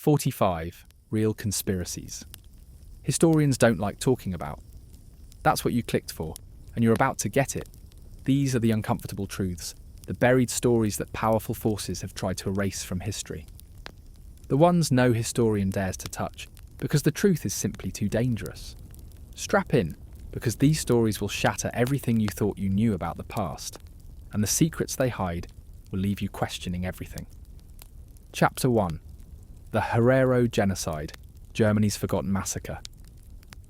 45. Real conspiracies. Historians don't like talking about. That's what you clicked for, and you're about to get it. These are the uncomfortable truths, the buried stories that powerful forces have tried to erase from history. The ones no historian dares to touch, because the truth is simply too dangerous. Strap in, because these stories will shatter everything you thought you knew about the past, and the secrets they hide will leave you questioning everything. Chapter 1. The Herero Genocide, Germany's Forgotten Massacre.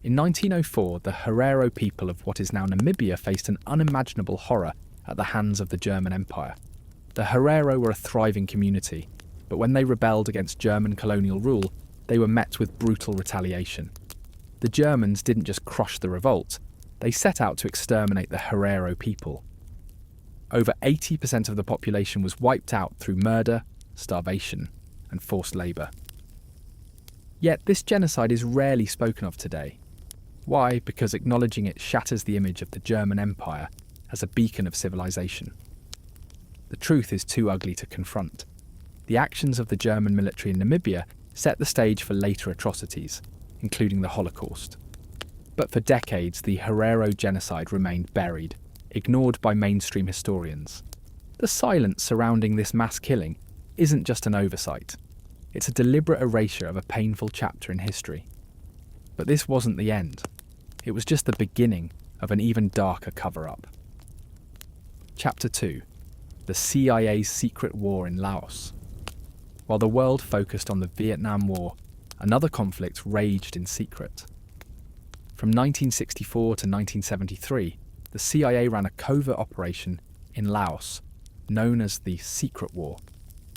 In 1904, the Herero people of what is now Namibia faced an unimaginable horror at the hands of the German Empire. The Herero were a thriving community, but when they rebelled against German colonial rule, they were met with brutal retaliation. The Germans didn't just crush the revolt, they set out to exterminate the Herero people. Over 80% of the population was wiped out through murder, starvation, and forced labour. Yet this genocide is rarely spoken of today. Why? Because acknowledging it shatters the image of the German Empire as a beacon of civilization. The truth is too ugly to confront. The actions of the German military in Namibia set the stage for later atrocities, including the Holocaust. But for decades, the Herero genocide remained buried, ignored by mainstream historians. The silence surrounding this mass killing isn't just an oversight. It's a deliberate erasure of a painful chapter in history. But this wasn't the end. It was just the beginning of an even darker cover-up. Chapter 2. The CIA's Secret War in Laos. While the world focused on the Vietnam War, another conflict raged in secret. From 1964 to 1973, the CIA ran a covert operation in Laos, known as the Secret War,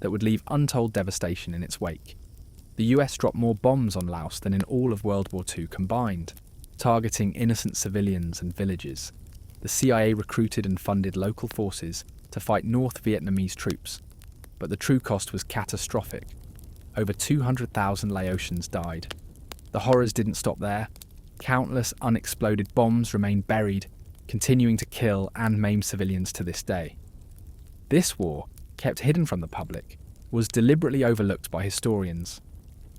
that would leave untold devastation in its wake. The US dropped more bombs on Laos than in all of World War II combined, targeting innocent civilians and villages. The CIA recruited and funded local forces to fight North Vietnamese troops, but the true cost was catastrophic. Over 200,000 Laotians died. The horrors didn't stop there. Countless unexploded bombs remain buried, continuing to kill and maim civilians to this day. This war, kept hidden from the public, was deliberately overlooked by historians.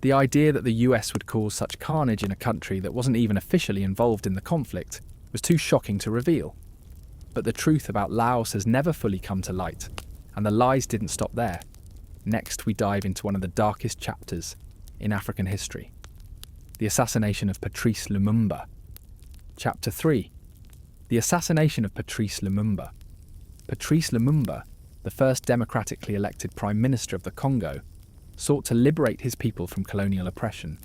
The idea that the US would cause such carnage in a country that wasn't even officially involved in the conflict was too shocking to reveal. But the truth about Laos has never fully come to light, and the lies didn't stop there. Next, we dive into one of the darkest chapters in African history: the assassination of Patrice Lumumba. Chapter 3. The assassination of Patrice Lumumba. Patrice Lumumba, the first democratically elected Prime Minister of the Congo, sought to liberate his people from colonial oppression.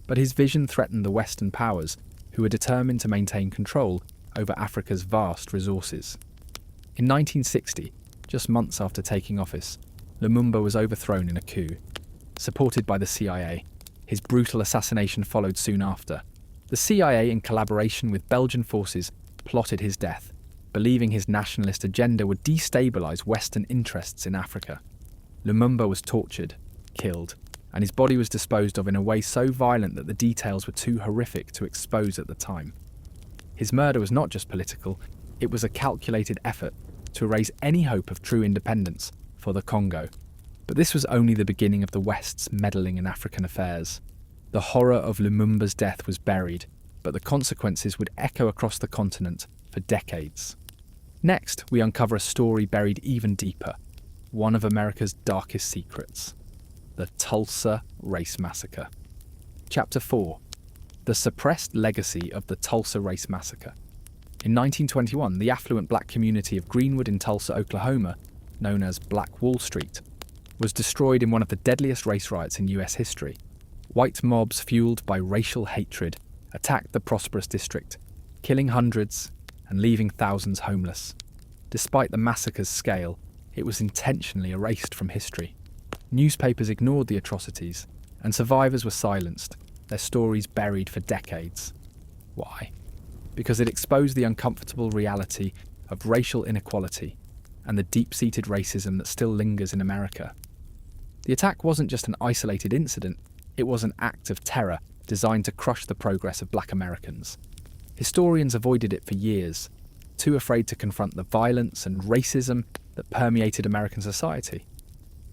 But his vision threatened the Western powers, who were determined to maintain control over Africa's vast resources. In 1960, just months after taking office, Lumumba was overthrown in a coup. Supported by the CIA, his brutal assassination followed soon after. The CIA, in collaboration with Belgian forces, plotted his death, believing his nationalist agenda would destabilise Western interests in Africa. Lumumba was tortured, killed, and his body was disposed of in a way so violent that the details were too horrific to expose at the time. His murder was not just political, it was a calculated effort to erase any hope of true independence for the Congo. But this was only the beginning of the West's meddling in African affairs. The horror of Lumumba's death was buried, but the consequences would echo across the continent for decades. Next, we uncover a story buried even deeper, one of America's darkest secrets: the Tulsa Race Massacre. Chapter 4. The suppressed legacy of the Tulsa Race Massacre. In 1921, the affluent black community of Greenwood in Tulsa, Oklahoma, known as Black Wall Street, was destroyed in one of the deadliest race riots in US history. White mobs fueled by racial hatred attacked the prosperous district, killing hundreds and leaving thousands homeless. Despite the massacre's scale, it was intentionally erased from history. Newspapers ignored the atrocities, and survivors were silenced, their stories buried for decades. Why? Because it exposed the uncomfortable reality of racial inequality and the deep-seated racism that still lingers in America. The attack wasn't just an isolated incident, it was an act of terror designed to crush the progress of black Americans. Historians avoided it for years, too afraid to confront the violence and racism that permeated American society.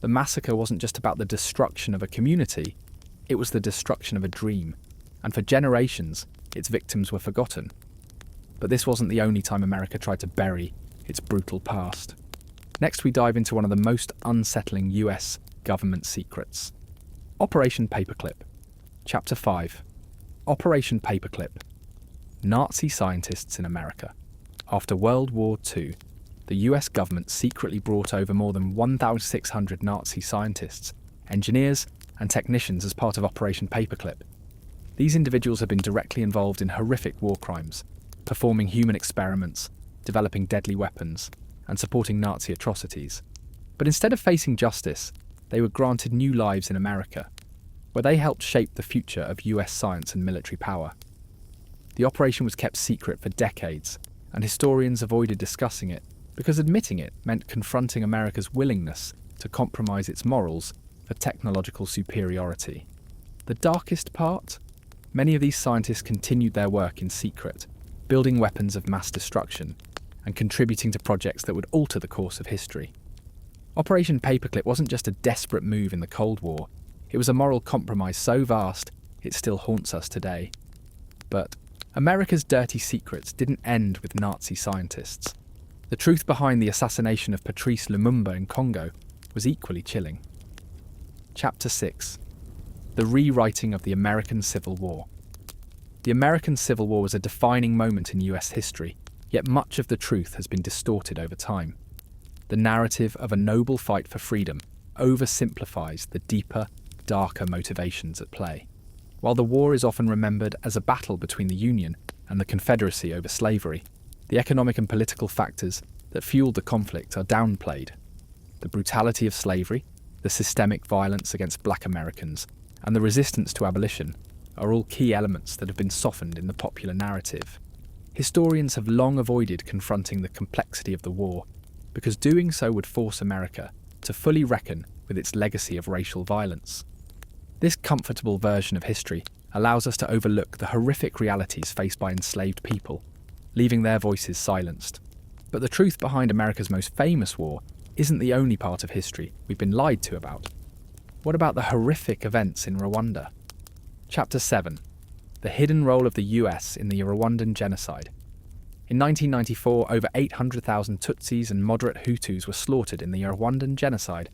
The massacre wasn't just about the destruction of a community, it was the destruction of a dream, and for generations, its victims were forgotten. But this wasn't the only time America tried to bury its brutal past. Next, we dive into one of the most unsettling US government secrets. Operation Paperclip. Chapter 5. Operation Paperclip. Nazi scientists in America. After World War II, the US government secretly brought over more than 1,600 Nazi scientists, engineers, and technicians as part of Operation Paperclip. These individuals have been directly involved in horrific war crimes, performing human experiments, developing deadly weapons, and supporting Nazi atrocities. But instead of facing justice, they were granted new lives in America, where they helped shape the future of US science and military power. The operation was kept secret for decades, and historians avoided discussing it because admitting it meant confronting America's willingness to compromise its morals for technological superiority. The darkest part? Many of these scientists continued their work in secret, building weapons of mass destruction and contributing to projects that would alter the course of history. Operation Paperclip wasn't just a desperate move in the Cold War, it was a moral compromise so vast it still haunts us today. But America's dirty secrets didn't end with Nazi scientists. The truth behind the assassination of Patrice Lumumba in Congo was equally chilling. Chapter 6. The rewriting of the American Civil War. The American Civil War was a defining moment in US history, yet much of the truth has been distorted over time. The narrative of a noble fight for freedom oversimplifies the deeper, darker motivations at play. While the war is often remembered as a battle between the Union and the Confederacy over slavery, the economic and political factors that fueled the conflict are downplayed. The brutality of slavery, the systemic violence against black Americans, and the resistance to abolition are all key elements that have been softened in the popular narrative. Historians have long avoided confronting the complexity of the war, because doing so would force America to fully reckon with its legacy of racial violence. This comfortable version of history allows us to overlook the horrific realities faced by enslaved people, leaving their voices silenced. But the truth behind America's most famous war isn't the only part of history we've been lied to about. What about the horrific events in Rwanda? Chapter 7. The hidden role of the US in the Rwandan genocide. In 1994, over 800,000 Tutsis and moderate Hutus were slaughtered in the Rwandan genocide.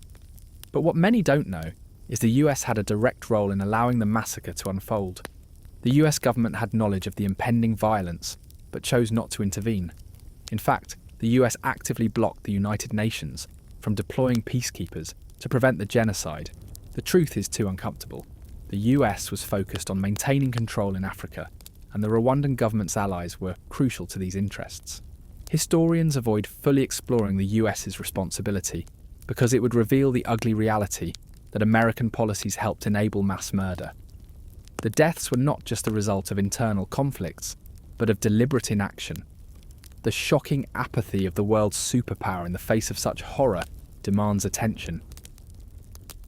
But what many don't know is the US had a direct role in allowing the massacre to unfold. The US government had knowledge of the impending violence, but chose not to intervene. In fact, the US actively blocked the United Nations from deploying peacekeepers to prevent the genocide. The truth is too uncomfortable. The US was focused on maintaining control in Africa, and the Rwandan government's allies were crucial to these interests. Historians avoid fully exploring the US's responsibility because it would reveal the ugly reality that American policies helped enable mass murder. The deaths were not just the result of internal conflicts, but of deliberate inaction. The shocking apathy of the world's superpower in the face of such horror demands attention.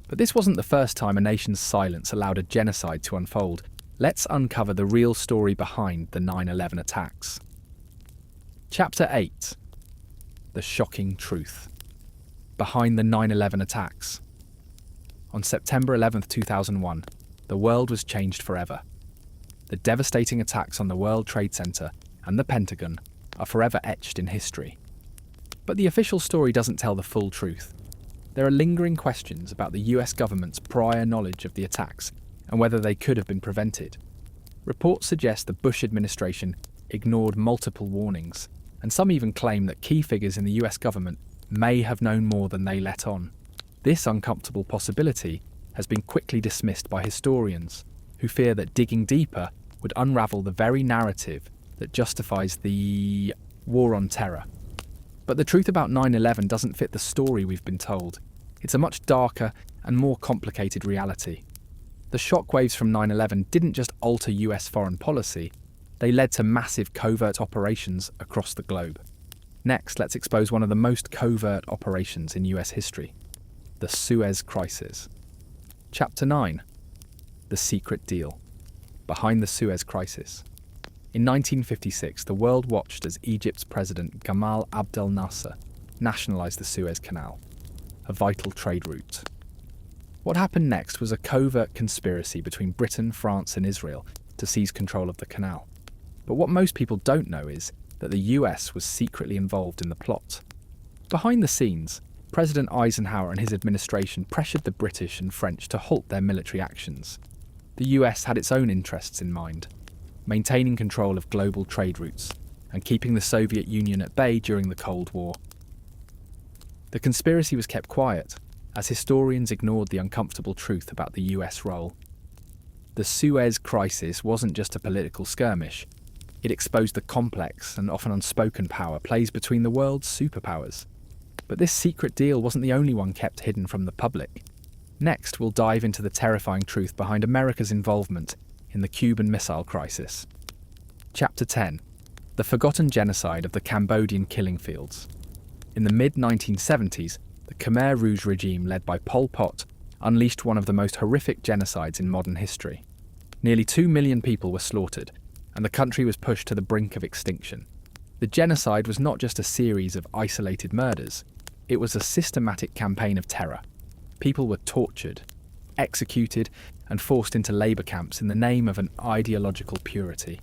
But this wasn't the first time a nation's silence allowed a genocide to unfold. Let's uncover the real story behind the 9/11 attacks. Chapter 8. The shocking truth. Behind the 9/11 attacks. On September 11, 2001, the world was changed forever. The devastating attacks on the World Trade Center and the Pentagon are forever etched in history. But the official story doesn't tell the full truth. There are lingering questions about the US government's prior knowledge of the attacks and whether they could have been prevented. Reports suggest the Bush administration ignored multiple warnings, and some even claim that key figures in the US government may have known more than they let on. This uncomfortable possibility has been quickly dismissed by historians, who fear that digging deeper would unravel the very narrative that justifies the war on terror. But the truth about 9/11 doesn't fit the story we've been told. It's a much darker and more complicated reality. The shockwaves from 9/11 didn't just alter US foreign policy, they led to massive covert operations across the globe. Next, let's expose one of the most covert operations in US history, the Suez Crisis. Chapter 9. The Secret Deal. Behind the Suez Crisis. In 1956, the world watched as Egypt's president Gamal Abdel Nasser nationalised the Suez Canal, a vital trade route. What happened next was a covert conspiracy between Britain, France, and Israel to seize control of the canal. But what most people don't know is that the US was secretly involved in the plot. Behind the scenes, President Eisenhower and his administration pressured the British and French to halt their military actions. The US had its own interests in mind, maintaining control of global trade routes and keeping the Soviet Union at bay during the Cold War. The conspiracy was kept quiet, as historians ignored the uncomfortable truth about the US role. The Suez Crisis wasn't just a political skirmish. It exposed the complex and often unspoken power plays between the world's superpowers. But this secret deal wasn't the only one kept hidden from the public. Next, we'll dive into the terrifying truth behind America's involvement in the Cuban Missile Crisis. Chapter 10. The Forgotten Genocide of the Cambodian Killing Fields. In the mid-1970s, the Khmer Rouge regime led by Pol Pot unleashed one of the most horrific genocides in modern history. Nearly 2 million people were slaughtered, and the country was pushed to the brink of extinction. The genocide was not just a series of isolated murders, it was a systematic campaign of terror. People were tortured, executed, and forced into labour camps in the name of an ideological purity.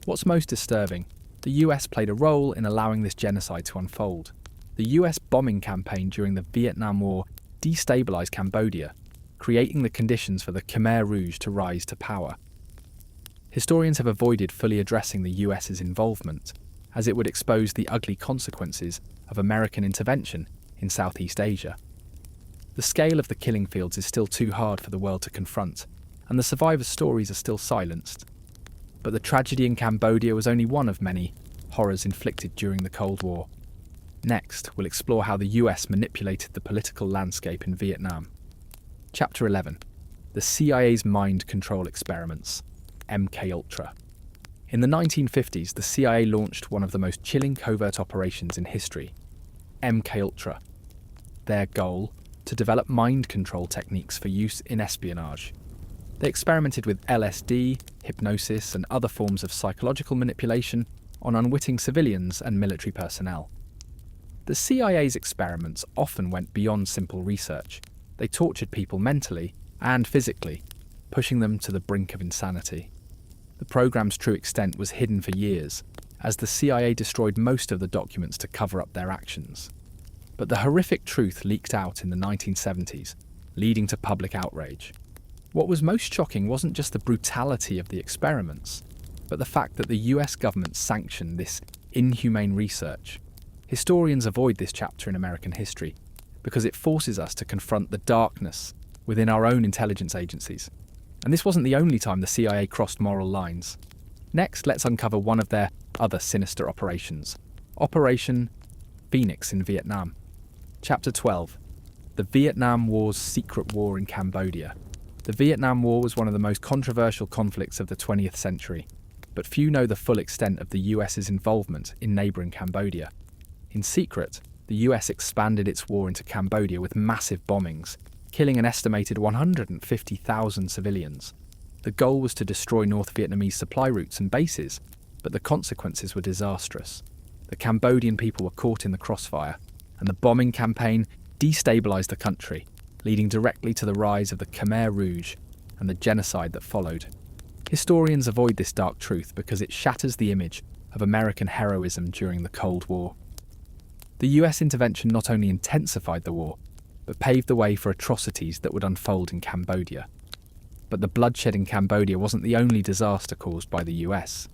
What's most disturbing, the US played a role in allowing this genocide to unfold. The US bombing campaign during the Vietnam War destabilised Cambodia, creating the conditions for the Khmer Rouge to rise to power. Historians have avoided fully addressing the US's involvement, as it would expose the ugly consequences of American intervention in Southeast Asia. The scale of the killing fields is still too hard for the world to confront, and the survivors' stories are still silenced. But the tragedy in Cambodia was only one of many horrors inflicted during the Cold War. Next, we'll explore how the US manipulated the political landscape in Vietnam. Chapter 11. The CIA's Mind Control Experiments, MKUltra. In the 1950s, the CIA launched one of the most chilling covert operations in history, MKUltra. Their goal? To develop mind control techniques for use in espionage. They experimented with LSD, hypnosis, and other forms of psychological manipulation on unwitting civilians and military personnel. The CIA's experiments often went beyond simple research. They tortured people mentally and physically, pushing them to the brink of insanity. The program's true extent was hidden for years, as the CIA destroyed most of the documents to cover up their actions. But the horrific truth leaked out in the 1970s, leading to public outrage. What was most shocking wasn't just the brutality of the experiments, but the fact that the US government sanctioned this inhumane research. Historians avoid this chapter in American history because it forces us to confront the darkness within our own intelligence agencies. And this wasn't the only time the CIA crossed moral lines. Next, let's uncover one of their other sinister operations, Operation Phoenix in Vietnam. Chapter 12. The Vietnam War's Secret War in Cambodia. The Vietnam War was one of the most controversial conflicts of the 20th century, but few know the full extent of the US's involvement in neighbouring Cambodia. In secret, the US expanded its war into Cambodia with massive bombings, killing an estimated 150,000 civilians. The goal was to destroy North Vietnamese supply routes and bases, but the consequences were disastrous. The Cambodian people were caught in the crossfire, and the bombing campaign destabilised the country, leading directly to the rise of the Khmer Rouge and the genocide that followed. Historians avoid this dark truth because it shatters the image of American heroism during the Cold War. The US intervention not only intensified the war, but paved the way for atrocities that would unfold in Cambodia. But the bloodshed in Cambodia wasn't the only disaster caused by the US.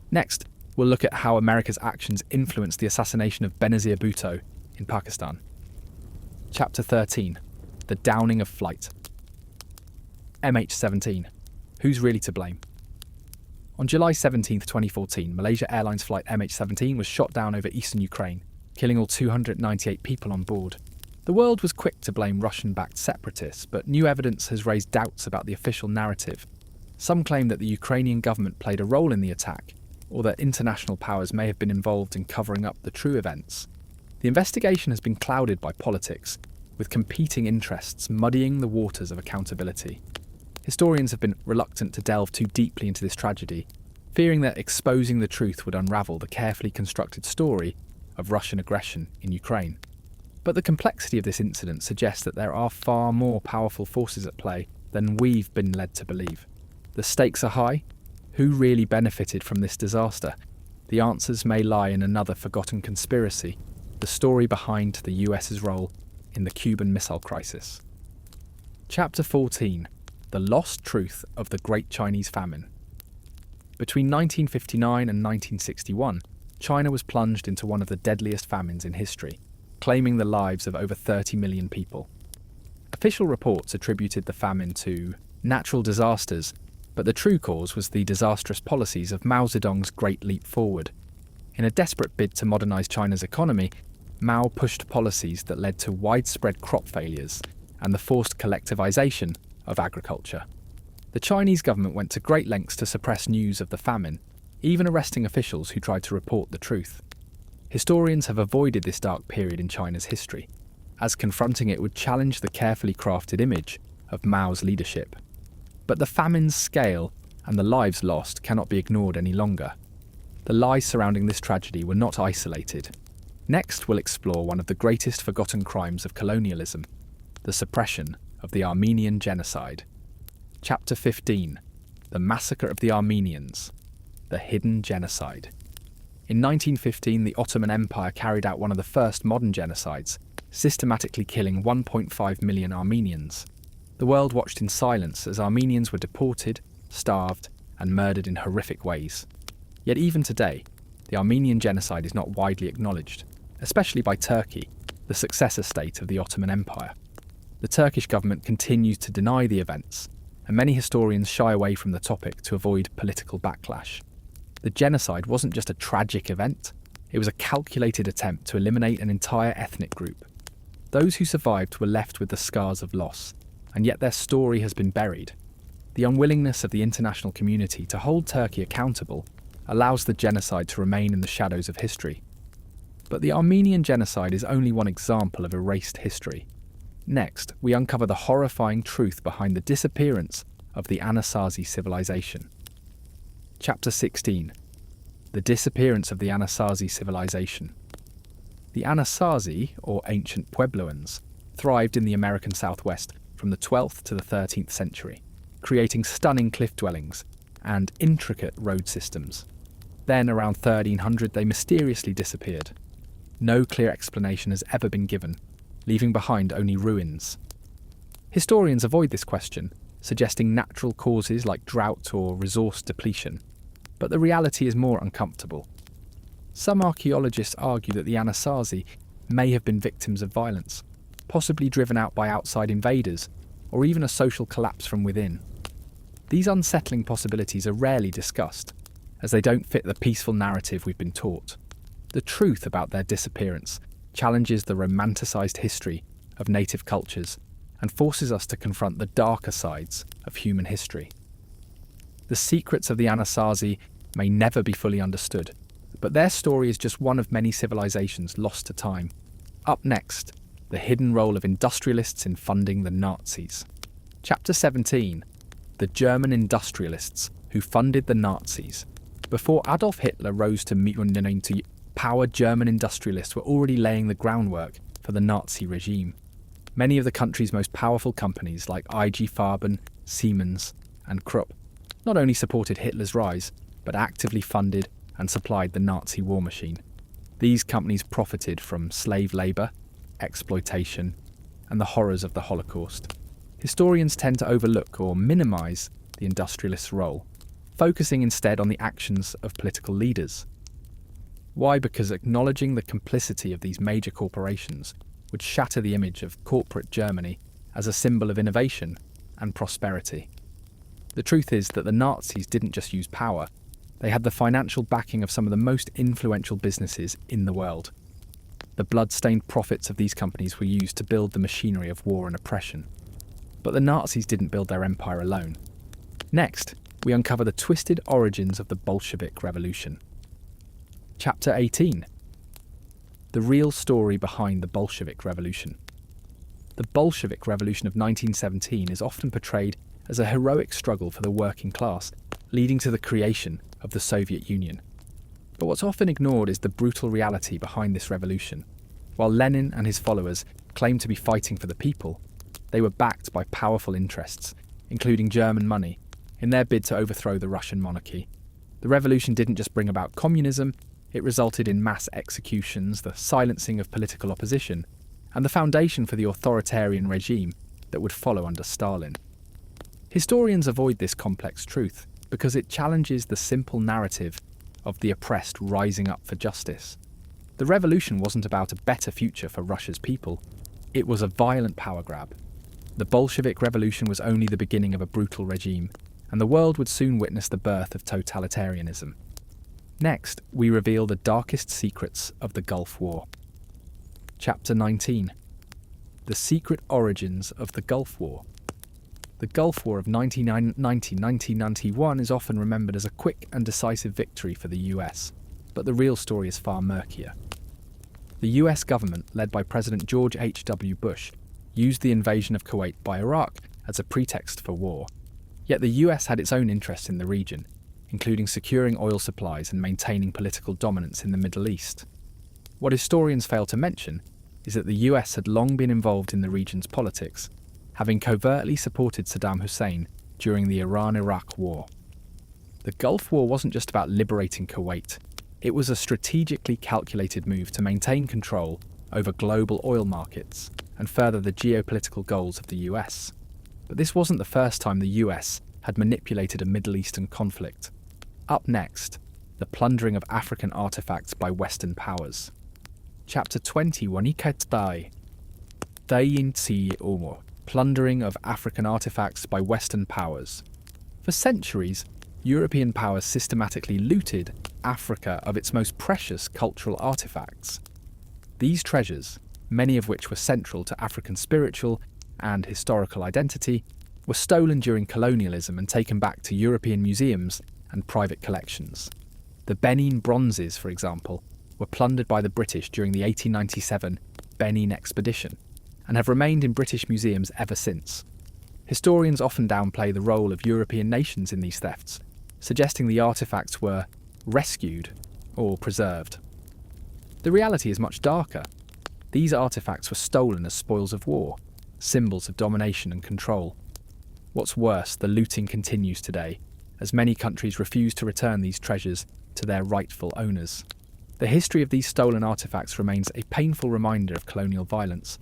Next, we'll look at how America's actions influenced the assassination of Benazir Bhutto in Pakistan. Chapter 13. The Downing of Flight. MH17. Who's really to blame? On July 17, 2014, Malaysia Airlines flight MH17 was shot down over eastern Ukraine, killing all 298 people on board. The world was quick to blame Russian-backed separatists, but new evidence has raised doubts about the official narrative. Some claim that the Ukrainian government played a role in the attack, or that international powers may have been involved in covering up the true events. The investigation has been clouded by politics, with competing interests muddying the waters of accountability. Historians have been reluctant to delve too deeply into this tragedy, fearing that exposing the truth would unravel the carefully constructed story of Russian aggression in Ukraine. But the complexity of this incident suggests that there are far more powerful forces at play than we've been led to believe. The stakes are high. Who really benefited from this disaster? The answers may lie in another forgotten conspiracy, the story behind the US's role in the Cuban Missile Crisis. Chapter 14. The Lost Truth of the Great Chinese Famine. Between 1959 and 1961, China was plunged into one of the deadliest famines in history, claiming the lives of over 30 million people. Official reports attributed the famine to natural disasters, but the true cause was the disastrous policies of Mao Zedong's Great Leap Forward. In a desperate bid to modernise China's economy, Mao pushed policies that led to widespread crop failures and the forced collectivisation of agriculture. The Chinese government went to great lengths to suppress news of the famine, even arresting officials who tried to report the truth. Historians have avoided this dark period in China's history, as confronting it would challenge the carefully crafted image of Mao's leadership. But the famine's scale and the lives lost cannot be ignored any longer. The lies surrounding this tragedy were not isolated. Next, we'll explore one of the greatest forgotten crimes of colonialism, the suppression of the Armenian genocide. Chapter 15. The Massacre of the Armenians. The Hidden Genocide. In 1915, the Ottoman Empire carried out one of the first modern genocides, systematically killing 1.5 million Armenians. The world watched in silence as Armenians were deported, starved, and murdered in horrific ways. Yet even today, the Armenian genocide is not widely acknowledged, especially by Turkey, the successor state of the Ottoman Empire. The Turkish government continues to deny the events, and many historians shy away from the topic to avoid political backlash. The genocide wasn't just a tragic event, it was a calculated attempt to eliminate an entire ethnic group. Those who survived were left with the scars of loss, and yet their story has been buried. The unwillingness of the international community to hold Turkey accountable allows the genocide to remain in the shadows of history. But the Armenian genocide is only one example of erased history. Next, we uncover the horrifying truth behind the disappearance of the Anasazi civilization. Chapter 16. The disappearance of the Anasazi civilization. The Anasazi, or ancient Puebloans, thrived in the American Southwest from the 12th to the 13th century, creating stunning cliff dwellings and intricate road systems. Then, around 1300, they mysteriously disappeared. No clear explanation has ever been given, leaving behind only ruins. Historians avoid this question, suggesting natural causes like drought or resource depletion, but the reality is more uncomfortable. Some archaeologists argue that the Anasazi may have been victims of violence, possibly driven out by outside invaders, or even a social collapse from within. These unsettling possibilities are rarely discussed, as they don't fit the peaceful narrative we've been taught. The truth about their disappearance challenges the romanticised history of native cultures and forces us to confront the darker sides of human history. The secrets of the Anasazi may never be fully understood, but their story is just one of many civilizations lost to time. Up next, the hidden role of industrialists in funding the Nazis. Chapter 17. The German industrialists who funded the Nazis. Before Adolf Hitler rose to power, German industrialists were already laying the groundwork for the Nazi regime. Many of the country's most powerful companies like IG Farben, Siemens, and Krupp not only supported Hitler's rise, but actively funded and supplied the Nazi war machine. These companies profited from slave labour, exploitation, and the horrors of the Holocaust. Historians tend to overlook or minimise the industrialists' role, focusing instead on the actions of political leaders. Why? Because acknowledging the complicity of these major corporations would shatter the image of corporate Germany as a symbol of innovation and prosperity. The truth is that the Nazis didn't just use power, they had the financial backing of some of the most influential businesses in the world. The blood-stained profits of these companies were used to build the machinery of war and oppression. But the Nazis didn't build their empire alone. Next, we uncover the twisted origins of the Bolshevik Revolution. Chapter 18. The real story behind the Bolshevik Revolution. The Bolshevik Revolution of 1917 is often portrayed as a heroic struggle for the working class, leading to the creation of the Soviet Union. But what's often ignored is the brutal reality behind this revolution. While Lenin and his followers claimed to be fighting for the people, they were backed by powerful interests, including German money, in their bid to overthrow the Russian monarchy. The revolution didn't just bring about communism, it resulted in mass executions, the silencing of political opposition, and the foundation for the authoritarian regime that would follow under Stalin. Historians avoid this complex truth because it challenges the simple narrative of the oppressed rising up for justice. The revolution wasn't about a better future for Russia's people, it was a violent power grab. The Bolshevik Revolution was only the beginning of a brutal regime, and the world would soon witness the birth of totalitarianism. Next, we reveal the darkest secrets of the Gulf War. Chapter 19. The Secret Origins of the Gulf War. The Gulf War of 1990-1991 is often remembered as a quick and decisive victory for the US, but the real story is far murkier. The US government, led by President George H.W. Bush, used the invasion of Kuwait by Iraq as a pretext for war. Yet the US had its own interests in the region, including securing oil supplies and maintaining political dominance in the Middle East. What historians fail to mention is that the US had long been involved in the region's politics, having covertly supported Saddam Hussein during the Iran-Iraq War. The Gulf War wasn't just about liberating Kuwait, it was a strategically calculated move to maintain control over global oil markets and further the geopolitical goals of the US. But this wasn't the first time the US had manipulated a Middle Eastern conflict. Up next, the plundering of African artifacts by Western powers. Chapter 20, plundering of African artifacts by Western powers. For centuries, European powers systematically looted Africa of its most precious cultural artifacts. These treasures, many of which were central to African spiritual and historical identity, were stolen during colonialism and taken back to European museums and private collections. The Benin bronzes, for example, were plundered by the British during the 1897 Benin expedition and have remained in British museums ever since. Historians often downplay the role of European nations in these thefts, suggesting the artifacts were rescued or preserved. The reality is much darker. These artifacts were stolen as spoils of war, symbols of domination and control. What's worse, the looting continues today, as many countries refuse to return these treasures to their rightful owners. The history of these stolen artifacts remains a painful reminder of colonial violence.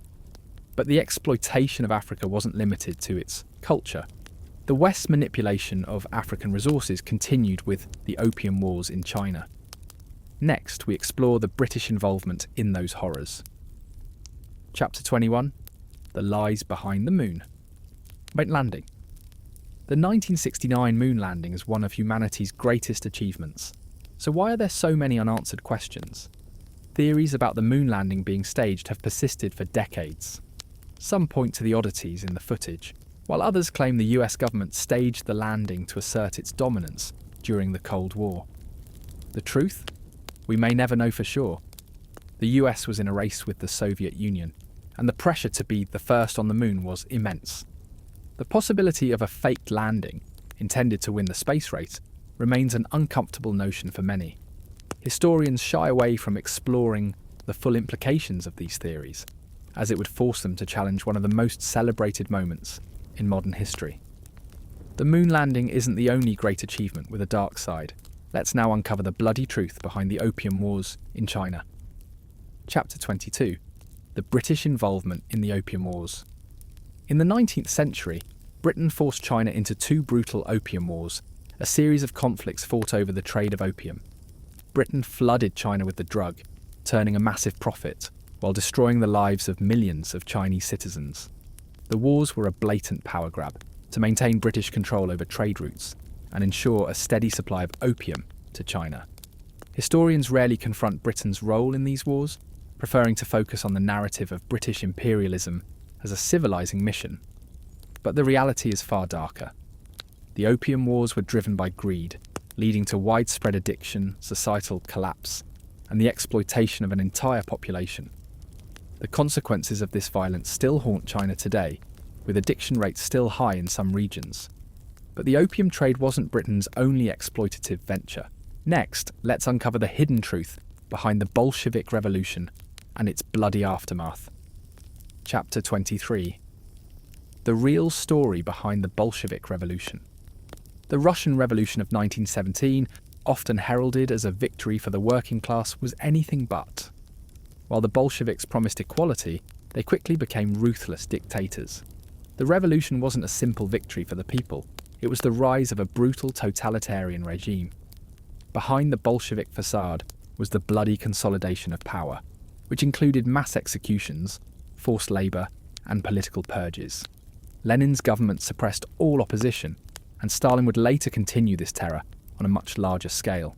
But the exploitation of Africa wasn't limited to its culture. The West's manipulation of African resources continued with the Opium Wars in China. Next, we explore the British involvement in those horrors. Chapter 21. The Lies Behind the Moon. Moon landing. The 1969 moon landing is one of humanity's greatest achievements. So why are there so many unanswered questions? Theories about the moon landing being staged have persisted for decades. Some point to the oddities in the footage, while others claim the US government staged the landing to assert its dominance during the Cold War. The truth? We may never know for sure. The US was in a race with the Soviet Union, and the pressure to be the first on the moon was immense. The possibility of a faked landing, intended to win the space race, remains an uncomfortable notion for many. Historians shy away from exploring the full implications of these theories, as it would force them to challenge one of the most celebrated moments in modern history. The moon landing isn't the only great achievement with a dark side. Let's now uncover the bloody truth behind the Opium Wars in China. Chapter 22. The British involvement in the Opium Wars. In the 19th century, Britain forced China into two brutal opium wars, a series of conflicts fought over the trade of opium. Britain flooded China with the drug, turning a massive profit, while destroying the lives of millions of Chinese citizens. The wars were a blatant power grab to maintain British control over trade routes and ensure a steady supply of opium to China. Historians rarely confront Britain's role in these wars, preferring to focus on the narrative of British imperialism as a civilizing mission. But the reality is far darker. The Opium Wars were driven by greed, leading to widespread addiction, societal collapse, and the exploitation of an entire population. The consequences of this violence still haunt China today, with addiction rates still high in some regions. But the opium trade wasn't Britain's only exploitative venture. Next, let's uncover the hidden truth behind the Bolshevik Revolution and its bloody aftermath. Chapter 23. The real story behind the Bolshevik Revolution. The Russian Revolution of 1917, often heralded as a victory for the working class, was anything but. While the Bolsheviks promised equality, they quickly became ruthless dictators. The revolution wasn't a simple victory for the people, it was the rise of a brutal totalitarian regime. Behind the Bolshevik facade was the bloody consolidation of power, which included mass executions, forced labour, and political purges. Lenin's government suppressed all opposition, and Stalin would later continue this terror on a much larger scale.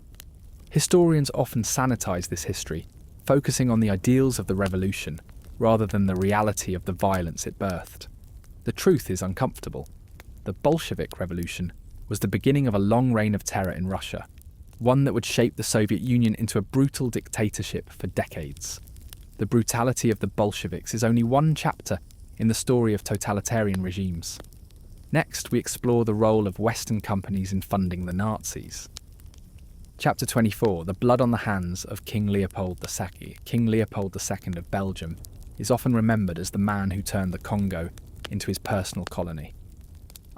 Historians often sanitize this history, focusing on the ideals of the revolution rather than the reality of the violence it birthed. The truth is uncomfortable. The Bolshevik Revolution was the beginning of a long reign of terror in Russia, one that would shape the Soviet Union into a brutal dictatorship for decades. The brutality of the Bolsheviks is only one chapter in the story of totalitarian regimes. Next, we explore the role of Western companies in funding the Nazis. Chapter 24, The Blood on the Hands of King Leopold II. King Leopold II of Belgium is often remembered as the man who turned the Congo into his personal colony.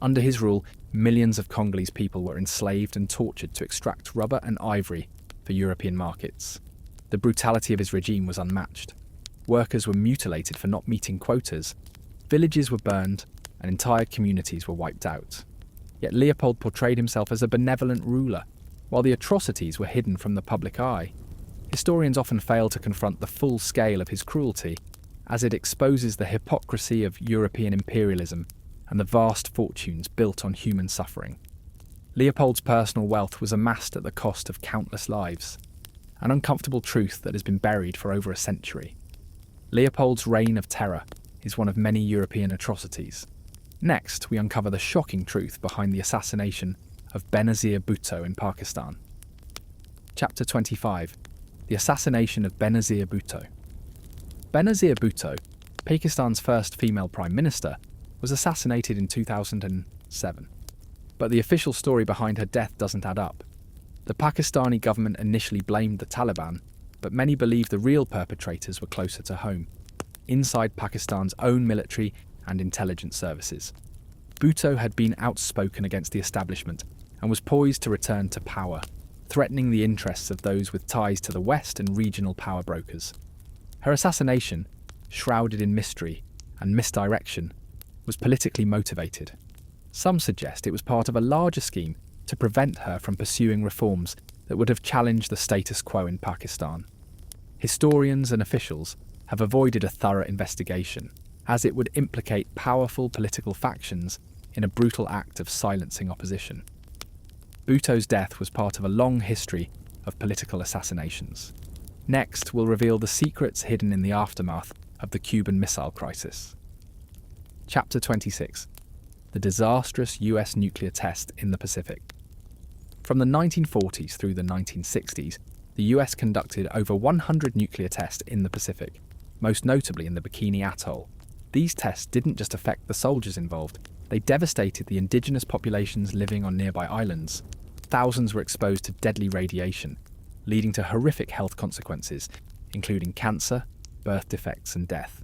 Under his rule, millions of Congolese people were enslaved and tortured to extract rubber and ivory for European markets. The brutality of his regime was unmatched. Workers were mutilated for not meeting quotas, villages were burned, and entire communities were wiped out. Yet Leopold portrayed himself as a benevolent ruler, while the atrocities were hidden from the public eye. Historians often fail to confront the full scale of his cruelty, as it exposes the hypocrisy of European imperialism and the vast fortunes built on human suffering. Leopold's personal wealth was amassed at the cost of countless lives, an uncomfortable truth that has been buried for over a century. Leopold's reign of terror is one of many European atrocities. Next, we uncover the shocking truth behind the assassination of Benazir Bhutto in Pakistan. Chapter 25. The assassination of Benazir Bhutto. Benazir Bhutto, Pakistan's first female prime minister, was assassinated in 2007. But the official story behind her death doesn't add up. The Pakistani government initially blamed the Taliban, but many believe the real perpetrators were closer to home, inside Pakistan's own military and intelligence services. Bhutto had been outspoken against the establishment and was poised to return to power, threatening the interests of those with ties to the West and regional power brokers. Her assassination, shrouded in mystery and misdirection, was politically motivated. Some suggest it was part of a larger scheme to prevent her from pursuing reforms that would have challenged the status quo in Pakistan. Historians and officials have avoided a thorough investigation, as it would implicate powerful political factions in a brutal act of silencing opposition. Bhutto's death was part of a long history of political assassinations. Next, we'll reveal the secrets hidden in the aftermath of the Cuban Missile Crisis. Chapter 26. The disastrous US nuclear test in the Pacific. From the 1940s through the 1960s, the US conducted over 100 nuclear tests in the Pacific, most notably in the Bikini Atoll. These tests didn't just affect the soldiers involved, they devastated the indigenous populations living on nearby islands. Thousands were exposed to deadly radiation, leading to horrific health consequences, including cancer, birth defects, and death.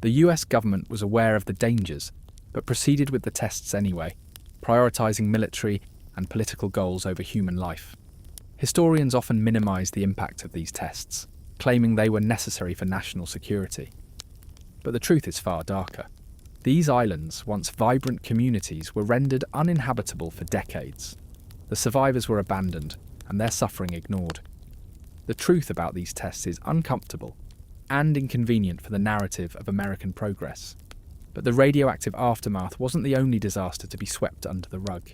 The US government was aware of the dangers, but proceeded with the tests anyway, prioritizing military and political goals over human life. Historians often minimize the impact of these tests, claiming they were necessary for national security. But the truth is far darker. These islands, once vibrant communities, were rendered uninhabitable for decades. The survivors were abandoned, and their suffering ignored. The truth about these tests is uncomfortable and inconvenient for the narrative of American progress. But the radioactive aftermath wasn't the only disaster to be swept under the rug.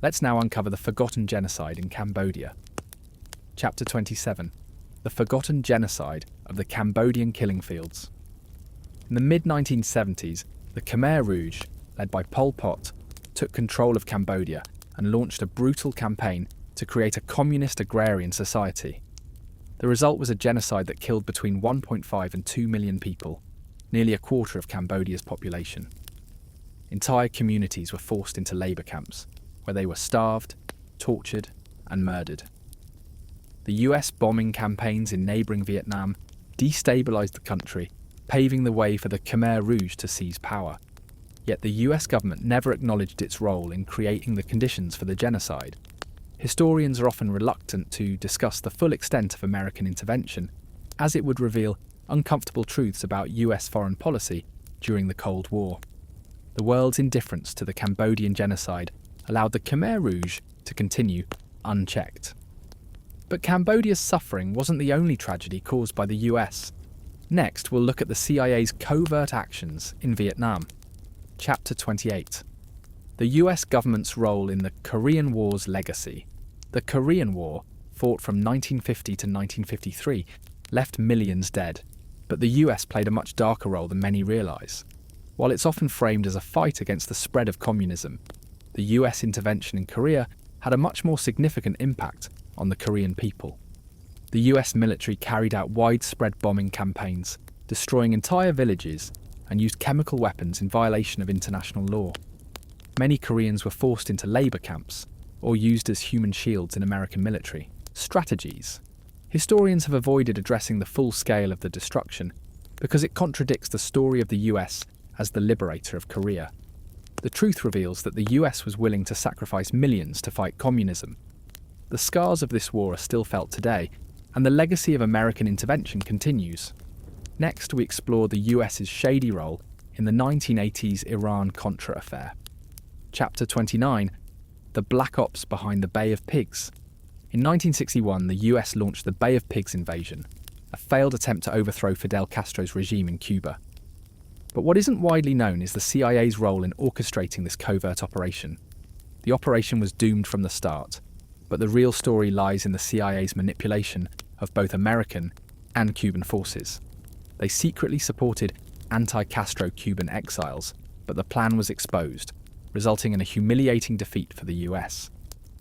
Let's now uncover the forgotten genocide in Cambodia. Chapter 27. The forgotten genocide of the Cambodian killing fields. In the mid-1970s, the Khmer Rouge, led by Pol Pot, took control of Cambodia and launched a brutal campaign to create a communist agrarian society. The result was a genocide that killed between 1.5 and 2 million people, nearly a quarter of Cambodia's population. Entire communities were forced into labour camps, where they were starved, tortured, and murdered. The US bombing campaigns in neighbouring Vietnam destabilised the country, paving the way for the Khmer Rouge to seize power. Yet the US government never acknowledged its role in creating the conditions for the genocide. Historians are often reluctant to discuss the full extent of American intervention, as it would reveal uncomfortable truths about US foreign policy during the Cold War. The world's indifference to the Cambodian genocide allowed the Khmer Rouge to continue unchecked. But Cambodia's suffering wasn't the only tragedy caused by the US. Next, we'll look at the CIA's covert actions in Vietnam. Chapter 28. The US government's role in the Korean War's legacy. The Korean War, fought from 1950 to 1953, left millions dead, but the US played a much darker role than many realise. While it's often framed as a fight against the spread of communism, the US intervention in Korea had a much more significant impact on the Korean people. The US military carried out widespread bombing campaigns, destroying entire villages, and used chemical weapons in violation of international law. Many Koreans were forced into labour camps or used as human shields in American military strategies. Historians have avoided addressing the full scale of the destruction because it contradicts the story of the US as the liberator of Korea. The truth reveals that the US was willing to sacrifice millions to fight communism. The scars of this war are still felt today, and the legacy of American intervention continues. Next, we explore the US's shady role in the 1980s Iran-Contra affair. Chapter 29. The Black Ops behind the Bay of Pigs. In 1961, the US launched the Bay of Pigs invasion, a failed attempt to overthrow Fidel Castro's regime in Cuba. But what isn't widely known is the CIA's role in orchestrating this covert operation. The operation was doomed from the start, but the real story lies in the CIA's manipulation of both American and Cuban forces. They secretly supported anti-Castro Cuban exiles, but the plan was exposed, resulting in a humiliating defeat for the US.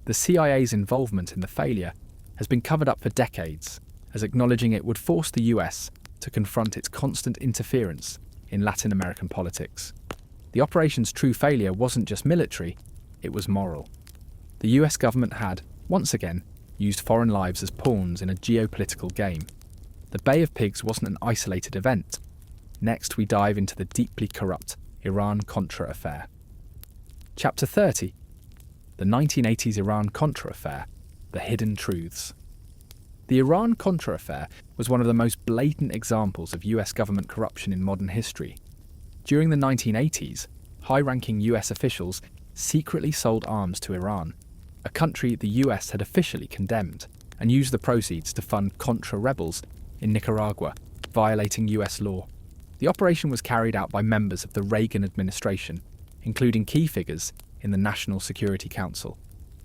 The CIA's involvement in the failure has been covered up for decades, as acknowledging it would force the US to confront its constant interference in Latin American politics. The operation's true failure wasn't just military, it was moral. The US government had, once again, used foreign lives as pawns in a geopolitical game. The Bay of Pigs wasn't an isolated event. Next, we dive into the deeply corrupt Iran-Contra affair. Chapter 30. The 1980s Iran-Contra affair, the hidden truths. The Iran-Contra affair was one of the most blatant examples of US government corruption in modern history. During the 1980s, high-ranking US officials secretly sold arms to Iran, a country the US had officially condemned, and used the proceeds to fund Contra rebels in Nicaragua, violating US law. The operation was carried out by members of the Reagan administration, including key figures in the National Security Council.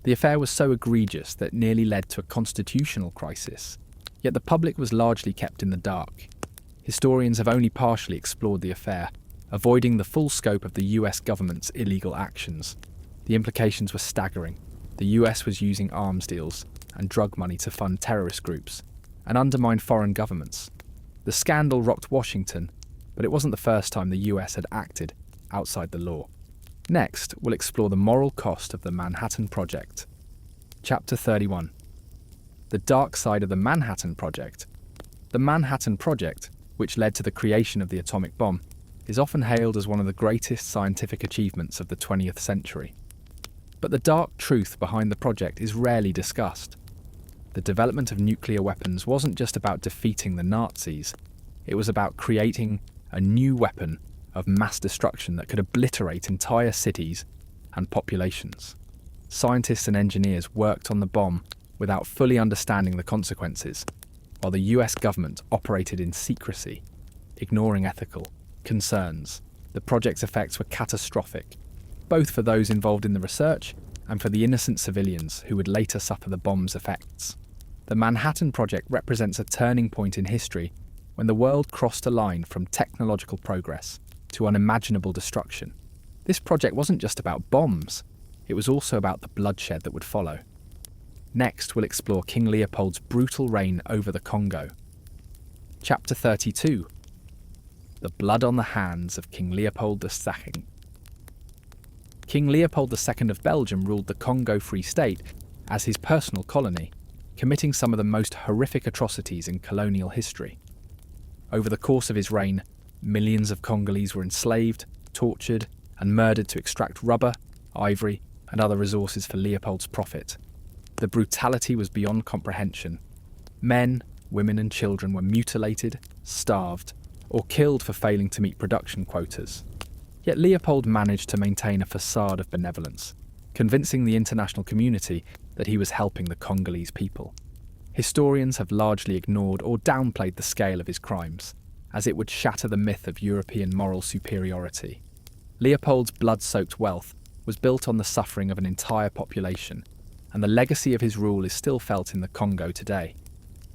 The affair was so egregious that it nearly led to a constitutional crisis, yet the public was largely kept in the dark. Historians have only partially explored the affair, avoiding the full scope of the US government's illegal actions. The implications were staggering. The US was using arms deals and drug money to fund terrorist groups and undermine foreign governments. The scandal rocked Washington, but it wasn't the first time the US had acted outside the law. Next, we'll explore the moral cost of the Manhattan Project. Chapter 31. The dark side of the Manhattan Project. The Manhattan Project, which led to the creation of the atomic bomb, is often hailed as one of the greatest scientific achievements of the 20th century. But the dark truth behind the project is rarely discussed. The development of nuclear weapons wasn't just about defeating the Nazis, it was about creating a new weapon of mass destruction that could obliterate entire cities and populations. Scientists and engineers worked on the bomb without fully understanding the consequences, while the US government operated in secrecy, ignoring ethical concerns. The project's effects were catastrophic, both for those involved in the research and for the innocent civilians who would later suffer the bomb's effects. The Manhattan Project represents a turning point in history when the world crossed a line from technological progress to unimaginable destruction. This project wasn't just about bombs, it was also about the bloodshed that would follow. Next, we'll explore King Leopold's brutal reign over the Congo. Chapter 32. The blood on the hands of King Leopold II. King Leopold II of Belgium ruled the Congo Free State as his personal colony, committing some of the most horrific atrocities in colonial history. Over the course of his reign, millions of Congolese were enslaved, tortured, and murdered to extract rubber, ivory, and other resources for Leopold's profit. The brutality was beyond comprehension. Men, women, and children were mutilated, starved, or killed for failing to meet production quotas. Yet Leopold managed to maintain a facade of benevolence, convincing the international community that he was helping the Congolese people. Historians have largely ignored or downplayed the scale of his crimes, as it would shatter the myth of European moral superiority. Leopold's blood-soaked wealth was built on the suffering of an entire population, and the legacy of his rule is still felt in the Congo today.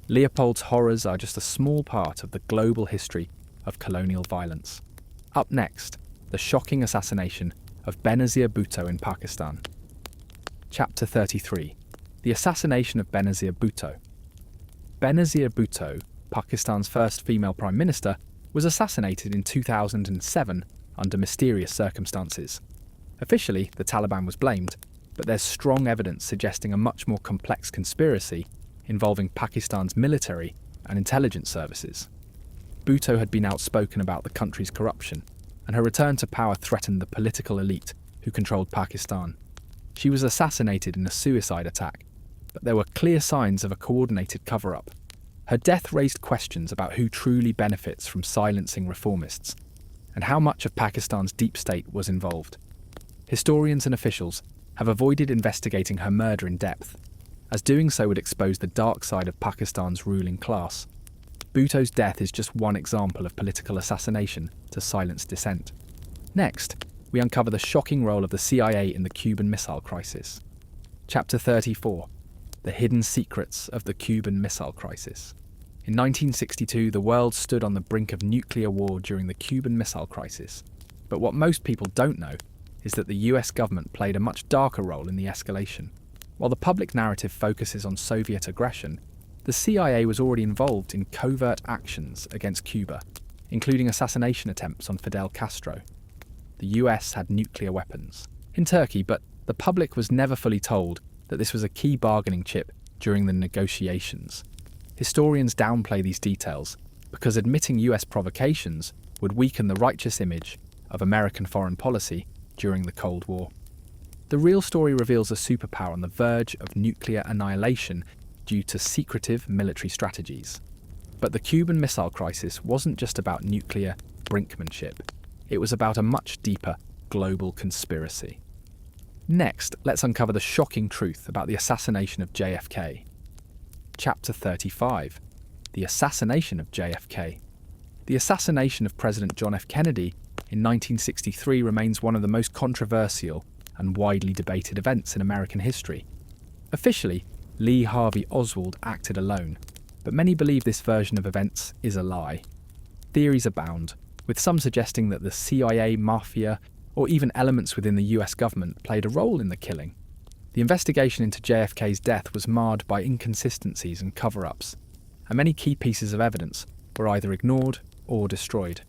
Leopold's horrors are just a small part of the global history of colonial violence. Up next, the shocking assassination of Benazir Bhutto in Pakistan. Chapter 33. The assassination of Benazir Bhutto. Benazir Bhutto, Pakistan's first female prime minister, was assassinated in 2007 under mysterious circumstances. Officially, the Taliban was blamed, but there's strong evidence suggesting a much more complex conspiracy involving Pakistan's military and intelligence services. Bhutto had been outspoken about the country's corruption, and her return to power threatened the political elite who controlled Pakistan. She was assassinated in a suicide attack, but there were clear signs of a coordinated cover-up. Her death raised questions about who truly benefits from silencing reformists, and how much of Pakistan's deep state was involved. Historians and officials have avoided investigating her murder in depth, as doing so would expose the dark side of Pakistan's ruling class. Bhutto's death is just one example of political assassination to silence dissent. Next, we uncover the shocking role of the CIA in the Cuban Missile Crisis. Chapter 34. The Hidden Secrets of the Cuban Missile Crisis. In 1962, the world stood on the brink of nuclear war during the Cuban Missile Crisis. But what most people don't know is that the US government played a much darker role in the escalation. While the public narrative focuses on Soviet aggression, the CIA was already involved in covert actions against Cuba, including assassination attempts on Fidel Castro. The US had nuclear weapons in Turkey, but the public was never fully told that this was a key bargaining chip during the negotiations. Historians downplay these details because admitting US provocations would weaken the righteous image of American foreign policy during the Cold War. The real story reveals a superpower on the verge of nuclear annihilation due to secretive military strategies. But the Cuban Missile Crisis wasn't just about nuclear brinkmanship. It was about a much deeper global conspiracy. Next, let's uncover the shocking truth about the assassination of JFK. Chapter 35. The assassination of JFK. The assassination of President John F. Kennedy in 1963 remains one of the most controversial and widely debated events in American history. Officially, Lee Harvey Oswald acted alone, but many believe this version of events is a lie. Theories abound, with some suggesting that the CIA, mafia, or even elements within the US government played a role in the killing. The investigation into JFK's death was marred by inconsistencies and cover-ups, and many key pieces of evidence were either ignored or destroyed.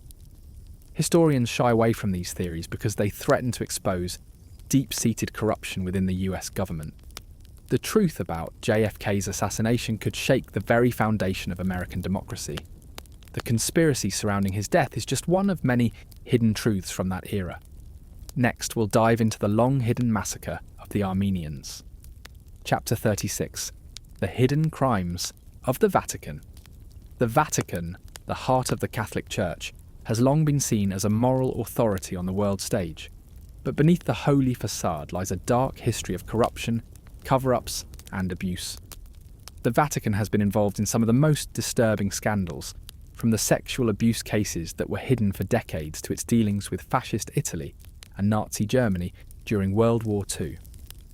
Historians shy away from these theories because they threaten to expose deep-seated corruption within the US government. The truth about JFK's assassination could shake the very foundation of American democracy. The conspiracy surrounding his death is just one of many hidden truths from that era. Next, we'll dive into the long-hidden massacre of the Armenians. Chapter 36. The Hidden Crimes of the Vatican. The Vatican, the heart of the Catholic Church, has long been seen as a moral authority on the world stage. But beneath the holy facade lies a dark history of corruption, cover-ups, and abuse. The Vatican has been involved in some of the most disturbing scandals, from the sexual abuse cases that were hidden for decades to its dealings with fascist Italy and Nazi Germany during World War II.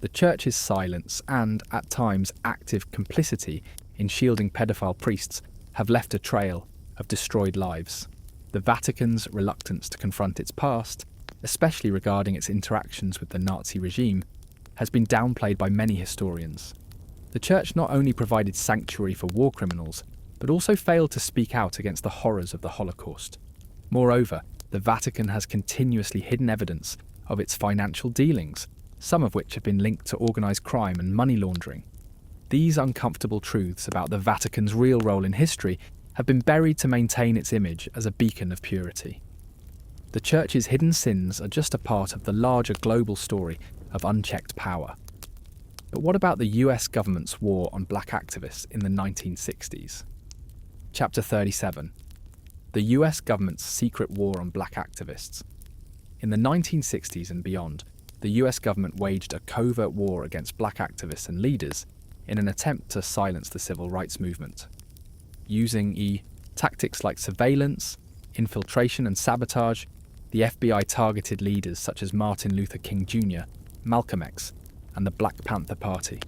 The Church's silence and, at times, active complicity in shielding pedophile priests have left a trail of destroyed lives. The Vatican's reluctance to confront its past, especially regarding its interactions with the Nazi regime, has been downplayed by many historians. The Church not only provided sanctuary for war criminals, but also failed to speak out against the horrors of the Holocaust. Moreover, the Vatican has continuously hidden evidence of its financial dealings, some of which have been linked to organised crime and money laundering. These uncomfortable truths about the Vatican's real role in history have been buried to maintain its image as a beacon of purity. The church's hidden sins are just a part of the larger global story of unchecked power. But what about the US government's war on black activists in the 1960s? Chapter 37. The US government's secret war on black activists. In the 1960s and beyond, the US government waged a covert war against black activists and leaders in an attempt to silence the civil rights movement. Using tactics like surveillance, infiltration and sabotage, the FBI targeted leaders such as Martin Luther King Jr., Malcolm X, and the Black Panther Party.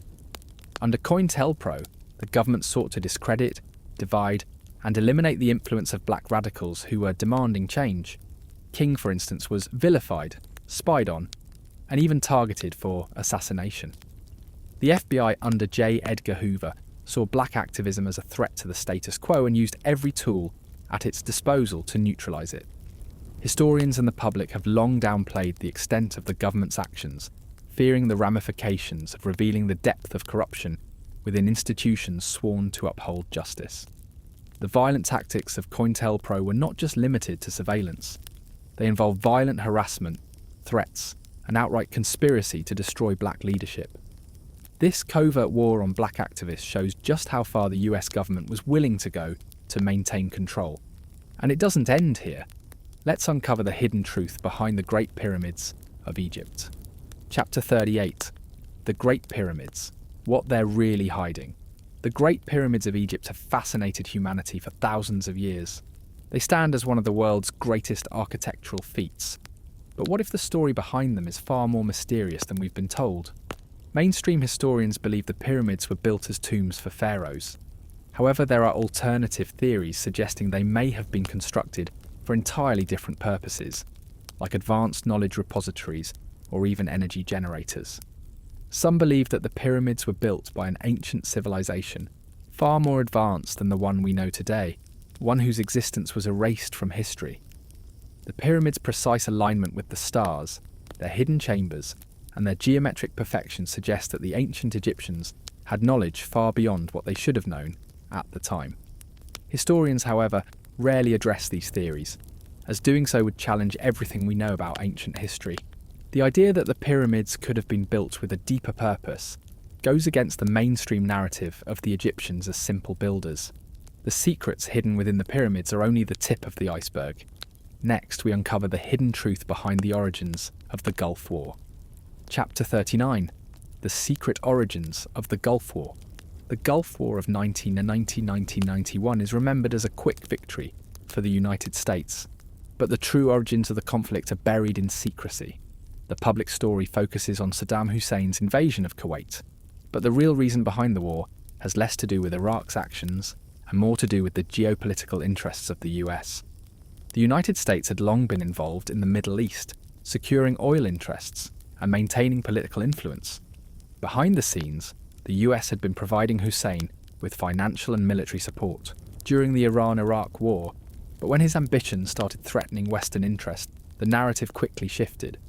Under COINTELPRO, the government sought to discredit, divide, and eliminate the influence of black radicals who were demanding change. King, for instance, was vilified, spied on, and even targeted for assassination. The FBI under J. Edgar Hoover saw black activism as a threat to the status quo and used every tool at its disposal to neutralise it. Historians and the public have long downplayed the extent of the government's actions, fearing the ramifications of revealing the depth of corruption within institutions sworn to uphold justice. The violent tactics of COINTELPRO were not just limited to surveillance. They involved violent harassment, threats, and outright conspiracy to destroy black leadership. This covert war on black activists shows just how far the US government was willing to go to maintain control. And it doesn't end here. Let's uncover the hidden truth behind the Great Pyramids of Egypt. Chapter 38. The Great Pyramids. What they're really hiding. The Great Pyramids of Egypt have fascinated humanity for thousands of years. They stand as one of the world's greatest architectural feats. But what if the story behind them is far more mysterious than we've been told? Mainstream historians believe the pyramids were built as tombs for pharaohs. However, there are alternative theories suggesting they may have been constructed for entirely different purposes, like advanced knowledge repositories or even energy generators. Some believe that the pyramids were built by an ancient civilization, far more advanced than the one we know today, one whose existence was erased from history. The pyramids' precise alignment with the stars, their hidden chambers, and their geometric perfection suggest that the ancient Egyptians had knowledge far beyond what they should have known at the time. Historians, however, rarely address these theories, as doing so would challenge everything we know about ancient history. The idea that the pyramids could have been built with a deeper purpose goes against the mainstream narrative of the Egyptians as simple builders. The secrets hidden within the pyramids are only the tip of the iceberg. Next, we uncover the hidden truth behind the origins of the Gulf War. Chapter 39. The secret origins of the Gulf War. The Gulf War of 1990-1991 is remembered as a quick victory for the United States, but the true origins of the conflict are buried in secrecy. The public story focuses on Saddam Hussein's invasion of Kuwait, but the real reason behind the war has less to do with Iraq's actions and more to do with the geopolitical interests of the US. The United States had long been involved in the Middle East, securing oil interests and maintaining political influence. Behind the scenes, the US had been providing Hussein with financial and military support during the Iran-Iraq war, but when his ambitions started threatening Western interest, the narrative quickly shifted.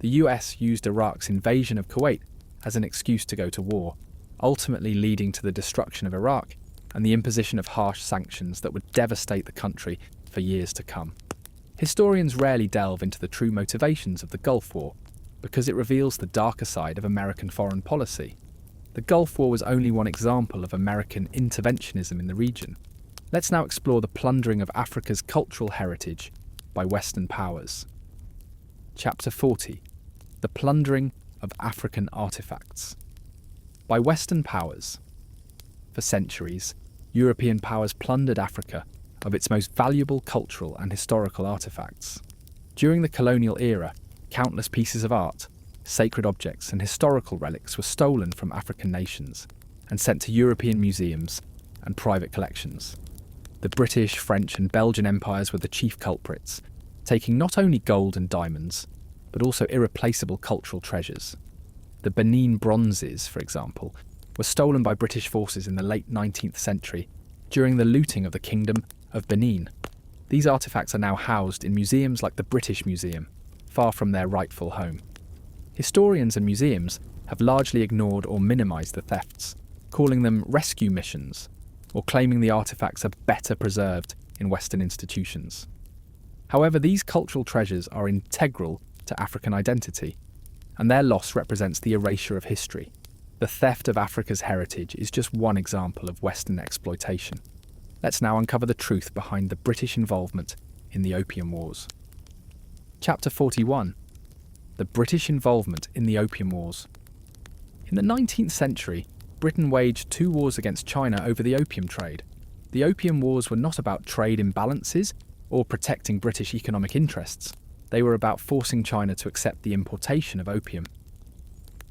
The US used Iraq's invasion of Kuwait as an excuse to go to war, ultimately leading to the destruction of Iraq and the imposition of harsh sanctions that would devastate the country for years to come. Historians rarely delve into the true motivations of the Gulf War, because it reveals the darker side of American foreign policy. The Gulf War was only one example of American interventionism in the region. Let's now explore the plundering of Africa's cultural heritage by Western powers. Chapter 40. The plundering of African artifacts. By Western powers. For centuries, European powers plundered Africa of its most valuable cultural and historical artifacts. During the colonial era, countless pieces of art, sacred objects and historical relics were stolen from African nations and sent to European museums and private collections. The British, French and Belgian empires were the chief culprits, taking not only gold and diamonds, but also irreplaceable cultural treasures. The Benin bronzes, for example, were stolen by British forces in the late 19th century during the looting of the Kingdom of Benin. These artifacts are now housed in museums like the British Museum, far from their rightful home. Historians and museums have largely ignored or minimised the thefts, calling them rescue missions, or claiming the artifacts are better preserved in Western institutions. However, these cultural treasures are integral to African identity, and their loss represents the erasure of history. The theft of Africa's heritage is just one example of Western exploitation. Let's now uncover the truth behind the British involvement in the Opium Wars. Chapter 41. The British involvement in the Opium Wars. In the 19th century, Britain waged 2 wars against China over the opium trade. The Opium Wars were not about trade imbalances or protecting British economic interests. They were about forcing China to accept the importation of opium.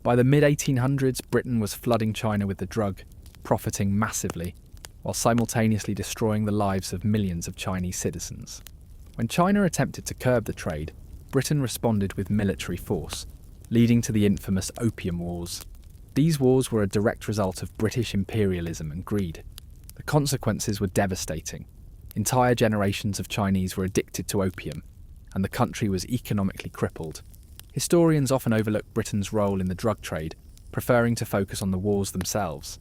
By the mid-1800s, Britain was flooding China with the drug, profiting massively, while simultaneously destroying the lives of millions of Chinese citizens. When China attempted to curb the trade, Britain responded with military force, leading to the infamous Opium Wars. These wars were a direct result of British imperialism and greed. The consequences were devastating. Entire generations of Chinese were addicted to opium, and the country was economically crippled. Historians often overlook Britain's role in the drug trade, preferring to focus on the wars themselves.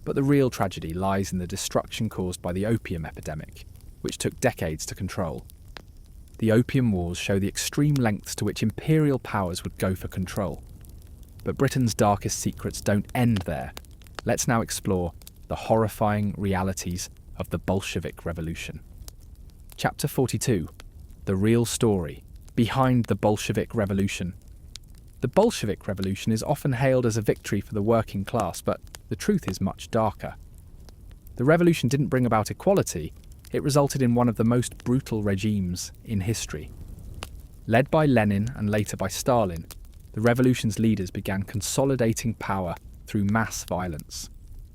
But the real tragedy lies in the destruction caused by the opium epidemic, which took decades to control. The Opium Wars show the extreme lengths to which imperial powers would go for control. But Britain's darkest secrets don't end there. Let's now explore the horrifying realities of the Bolshevik Revolution. Chapter 42. The real story behind the Bolshevik Revolution. The Bolshevik Revolution is often hailed as a victory for the working class, but the truth is much darker. The revolution didn't bring about equality, it resulted in one of the most brutal regimes in history. Led by Lenin and later by Stalin, the revolution's leaders began consolidating power through mass violence.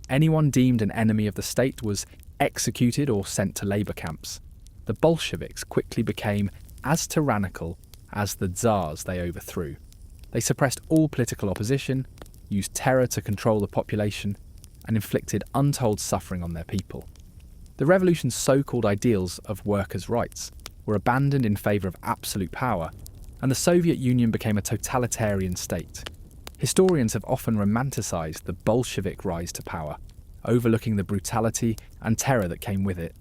Anyone deemed an enemy of the state was executed or sent to labour camps. The Bolsheviks quickly became as tyrannical as the Tsars they overthrew. They suppressed all political opposition, used terror to control the population, and inflicted untold suffering on their people. The revolution's so-called ideals of workers' rights were abandoned in favour of absolute power, and the Soviet Union became a totalitarian state. Historians have often romanticised the Bolshevik rise to power, overlooking the brutality and terror that came with it.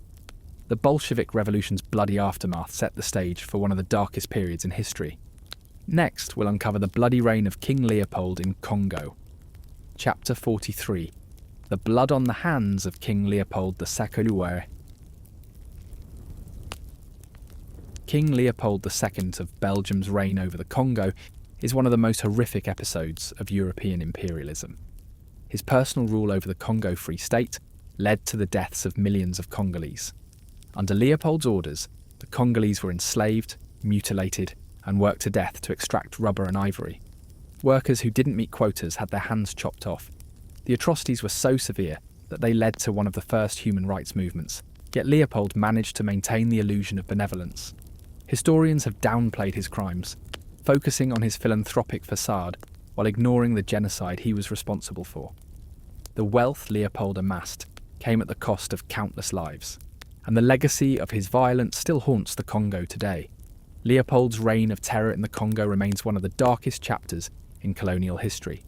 The Bolshevik Revolution's bloody aftermath set the stage for one of the darkest periods in history. Next, we'll uncover the bloody reign of King Leopold in Congo. Chapter 43. The blood on the hands of King Leopold II. King Leopold II of Belgium's reign over the Congo is one of the most horrific episodes of European imperialism. His personal rule over the Congo Free State led to the deaths of millions of Congolese. Under Leopold's orders, the Congolese were enslaved, mutilated, and worked to death to extract rubber and ivory. Workers who didn't meet quotas had their hands chopped off. The atrocities were so severe that they led to one of the first human rights movements, yet Leopold managed to maintain the illusion of benevolence. Historians have downplayed his crimes, focusing on his philanthropic facade while ignoring the genocide he was responsible for. The wealth Leopold amassed came at the cost of countless lives, and the legacy of his violence still haunts the Congo today. Leopold's reign of terror in the Congo remains one of the darkest chapters in colonial history.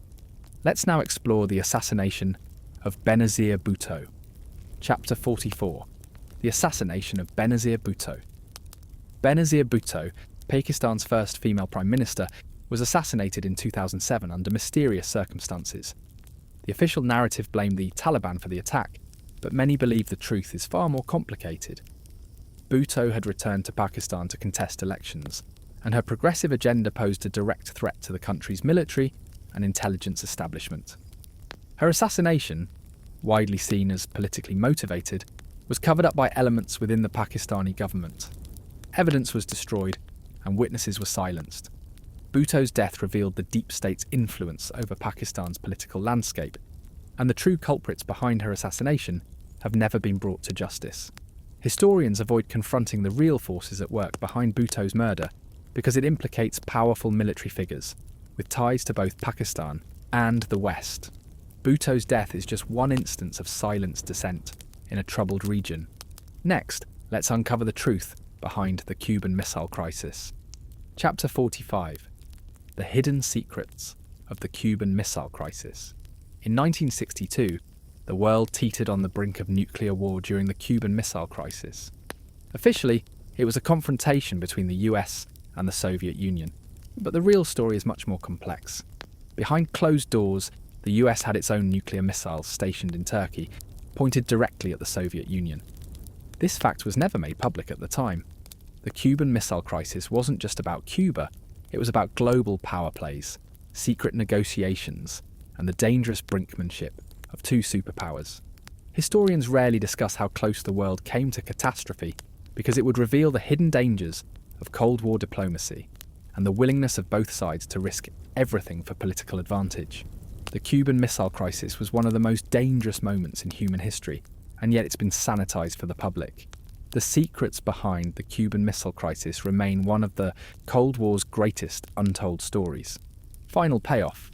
Let's now explore the assassination of Benazir Bhutto. Chapter 44. The assassination of Benazir Bhutto. Benazir Bhutto, Pakistan's first female prime minister, was assassinated in 2007 under mysterious circumstances. The official narrative blamed the Taliban for the attack, but many believe the truth is far more complicated. Bhutto had returned to Pakistan to contest elections, and her progressive agenda posed a direct threat to the country's military and intelligence establishment. Her assassination, widely seen as politically motivated, was covered up by elements within the Pakistani government. Evidence was destroyed, and witnesses were silenced. Bhutto's death revealed the deep state's influence over Pakistan's political landscape, and the true culprits behind her assassination have never been brought to justice. Historians avoid confronting the real forces at work behind Bhutto's murder because it implicates powerful military figures, with ties to both Pakistan and the West. Bhutto's death is just one instance of silenced dissent in a troubled region. Next, let's uncover the truth behind the Cuban Missile Crisis. Chapter 45. The Hidden Secrets of the Cuban Missile Crisis. In 1962, the world teetered on the brink of nuclear war during the Cuban Missile Crisis. Officially, it was a confrontation between the US and the Soviet Union, but the real story is much more complex. Behind closed doors, the US had its own nuclear missiles stationed in Turkey, pointed directly at the Soviet Union. This fact was never made public at the time. The Cuban Missile Crisis wasn't just about Cuba, it was about global power plays, secret negotiations, and the dangerous brinkmanship of two superpowers. Historians rarely discuss how close the world came to catastrophe because it would reveal the hidden dangers of Cold War diplomacy and the willingness of both sides to risk everything for political advantage. The Cuban Missile Crisis was one of the most dangerous moments in human history, and yet it's been sanitized for the public. The secrets behind the Cuban Missile Crisis remain one of the Cold War's greatest untold stories. Final payoff.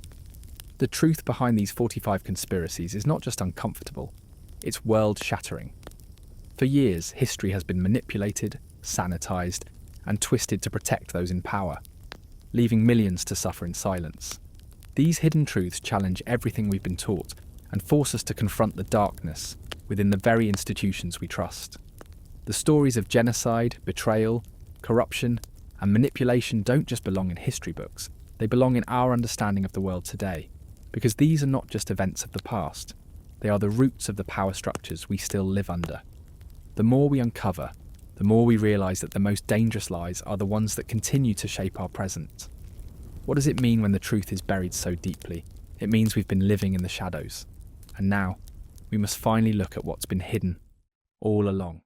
The truth behind these 45 conspiracies is not just uncomfortable, it's world-shattering. For years, history has been manipulated, sanitized, and twisted to protect those in power, leaving millions to suffer in silence. These hidden truths challenge everything we've been taught and force us to confront the darkness within the very institutions we trust. The stories of genocide, betrayal, corruption, and manipulation don't just belong in history books, they belong in our understanding of the world today, because these are not just events of the past, they are the roots of the power structures we still live under. The more we uncover, the more we realise that the most dangerous lies are the ones that continue to shape our present. What does it mean when the truth is buried so deeply? It means we've been living in the shadows. And now, we must finally look at what's been hidden all along.